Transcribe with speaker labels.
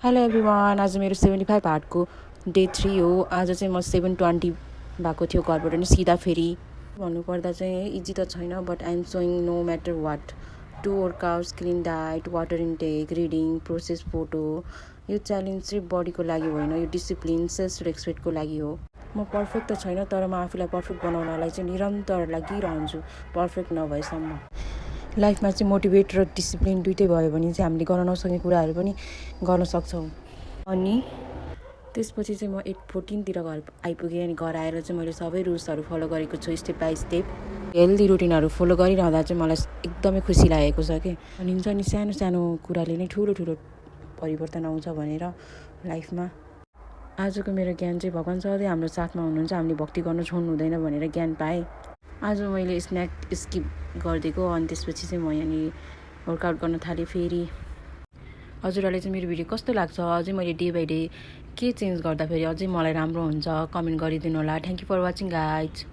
Speaker 1: Hello everyone, आज मेरो 75 हार्टको day 3 हो। आज चाहिँ म 7:20 भएको थियो घरबाट नि सिधा फेरि। भन्नुपर्दा चाहिँ इजी त छैन, but I'm showing no matter what to workouts, clean diet, water intake, reading, process photo. यो च्यालेन्ज चाहिँ बडीको लागि होइन, यो डिसिप्लिन, सेल्फ रेस्पेक्टको लागि हो। म पर्फेक्ट त छैन, तर म आफूलाई पर्फेक्ट बनाउनलाई चाहिँ निरन्तर लागिरहन्छु, पर्फेक्ट नभएसम्म। लाइफमा चाहिँ मोटिभेट र डिसिप्लिन दुइटै भयो भने चाहिँ हामीले गर्न नसक्ने कुराहरू पनि गर्न सक्छौँ। अनि त्यसपछि चाहिँ म 8:14 घर आइपुगेँ। अनि घर आएर चाहिँ मैले सबै रुल्सहरू फलो गरेको छु स्टेप बाई स्टेप। हेल्दी रुटिनहरू फलो गरिरहँदा चाहिँ मलाई एकदमै खुसी लागेको छ कि। अनि हुन्छ नि, सानो सानो कुराले नै ठुलो ठुलो परिवर्तन आउँछ भनेर लाइफमा। आजको मेरो ज्ञान चाहिँ भगवान् सधैँ हाम्रो साथमा हुनुहुन्छ, हामीले भक्ति गर्नु छोड्नु हुँदैन भनेर ज्ञान पाएँ। आज मैले स्न्याक स्किप गरिदिएको, अनि त्यसपछि चाहिँ म यहाँनिर वर्कआउट गर्न थालेँ फेरि। हजुरहरूलाई चाहिँ मेरो भिडियो कस्तो लाग्छ, अझै मैले डे बाई डे के चेन्ज गर्दा फेरि अझै मलाई राम्रो हुन्छ, कमेन्ट गरिदिनु होला। Thank you for watching guys.